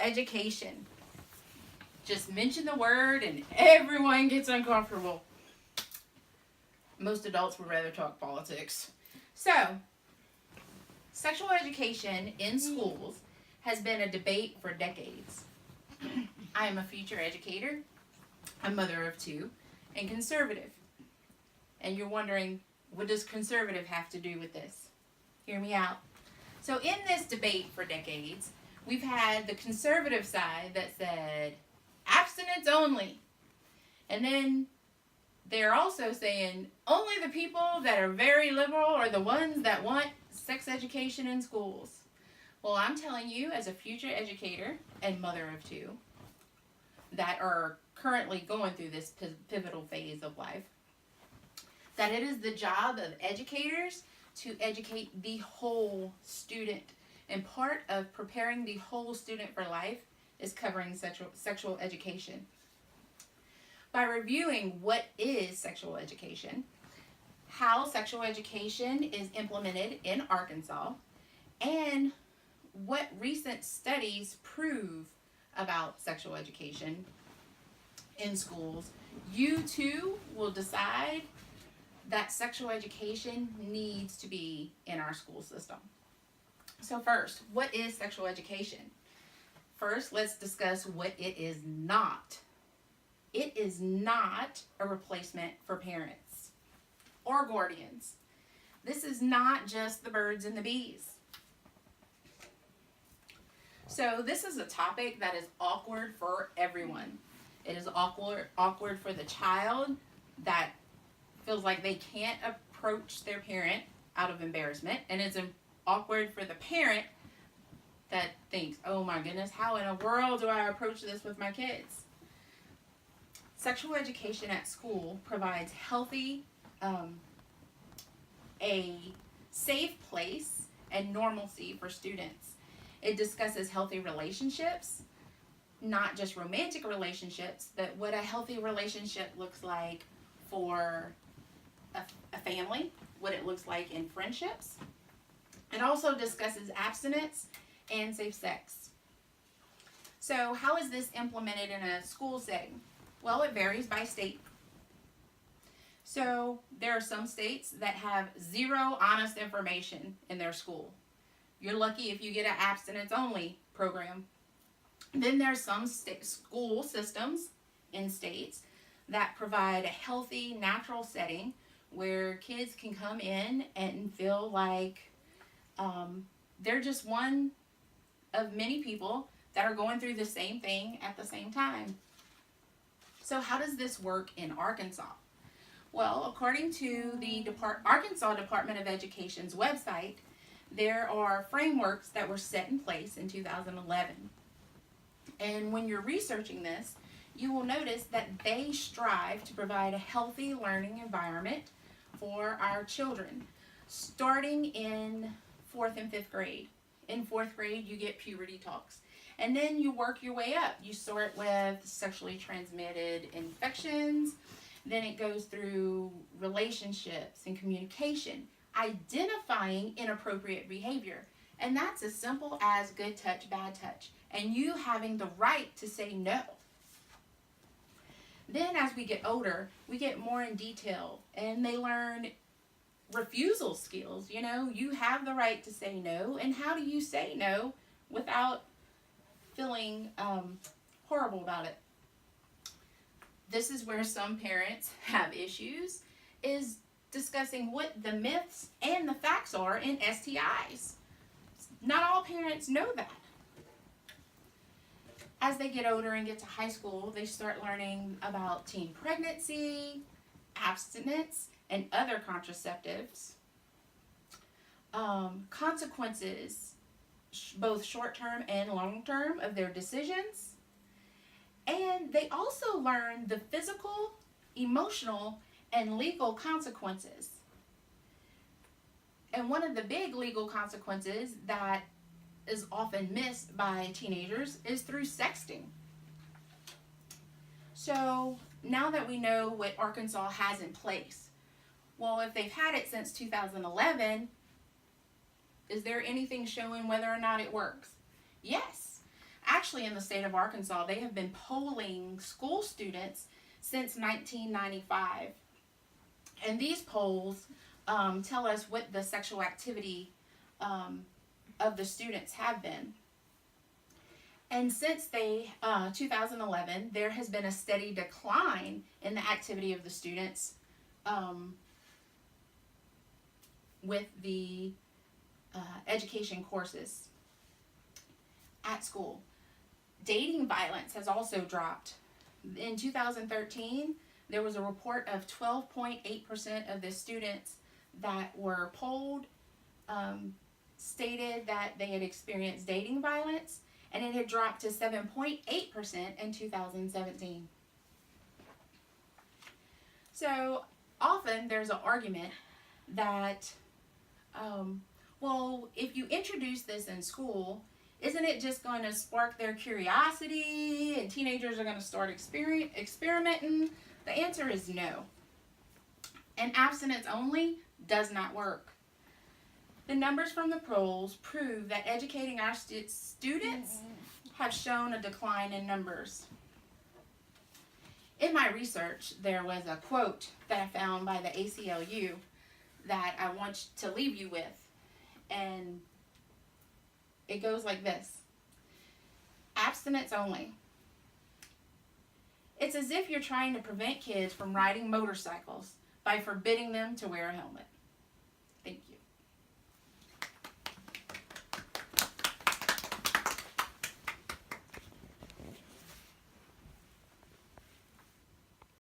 education. Just mention the word and everyone gets uncomfortable. Most adults would rather talk politics. So, sexual education in schools has been a debate for decades. I am a future educator, a mother of two, and conservative. And you're wondering, what does conservative have to do with this? Hear me out. So in this debate for decades, we've had the conservative side that said, abstinence only. And then they're also saying, only the people that are very liberal are the ones that want sex education in schools. Well, I'm telling you, as a future educator and mother of two that are currently going through this pivotal phase of life, that it is the job of educators to educate the whole student. And part of preparing the whole student for life is covering sexual education. By reviewing what is sexual education, how sexual education is implemented in Arkansas, and what recent studies prove about sexual education in schools, you too will decide that sexual education needs to be in our school system. So first, what is sexual education? First, let's discuss what it is not. It is not a replacement for parents or guardians. This is not just the birds and the bees. So this is a topic that is awkward for everyone. It is awkward for the child that feels like they can't approach their parent out of embarrassment, and it's awkward for the parent that thinks, oh my goodness, how in the world do I approach this with my kids? Sexual education at school provides a safe place and normalcy for students. It discusses healthy relationships, not just romantic relationships, but what a healthy relationship looks like for a family, what it looks like in friendships. It also discusses abstinence and safe sex. So how is this implemented in a school setting? Well, it varies by state. So there are some states that have zero honest information in their school. You're lucky if you get an abstinence only program. Then there's some school systems in states that provide a healthy, natural setting where kids can come in and feel like they're just one of many people that are going through the same thing at the same time. So how does this work in Arkansas? Well, according to the Arkansas Department of Education's website, there are frameworks that were set in place in 2011. And when you're researching this, you will notice that they strive to provide a healthy learning environment for our children, starting in 4th and 5th grade. In 4th grade, you get puberty talks. And then you work your way up. You start with sexually transmitted infections. Then it goes through relationships and communication, identifying inappropriate behavior. And that's as simple as good touch, bad touch, and you having the right to say no. Then as we get older, we get more in detail, and they learn refusal skills. You know, you have the right to say no, and how do you say no without feeling horrible about it? This is where some parents have issues, is discussing what the myths and the facts are in STIs. Not all parents know that. As they get older and get to high school, they start learning about teen pregnancy, abstinence, and other contraceptives, consequences, both short-term and long-term, of their decisions. And they also learn the physical, emotional, and legal consequences. And one of the big legal consequences that is often missed by teenagers is through sexting. So now that we know what Arkansas has in place, well, if they've had it since 2011, is there anything showing whether or not it works? Yes. Actually, in the state of Arkansas, they have been polling school students since 1995. And these polls tell us what the sexual activity of the students have been. And since 2011, there has been a steady decline in the activity of the students with the education courses at school. Dating violence has also dropped. In 2013, there was a report of 12.8% of the students that were polled stated that they had experienced dating violence, and it had dropped to 7.8% in 2017. So often there's an argument that, well, if you introduce this in school, isn't it just going to spark their curiosity and teenagers are going to start experimenting? The answer is no. And abstinence only does not work. The numbers from the polls prove that educating our students have shown a decline in numbers. In my research, there was a quote that I found by the ACLU that I want to leave you with. And it goes like this: abstinence only. It's as if you're trying to prevent kids from riding motorcycles by forbidding them to wear a helmet.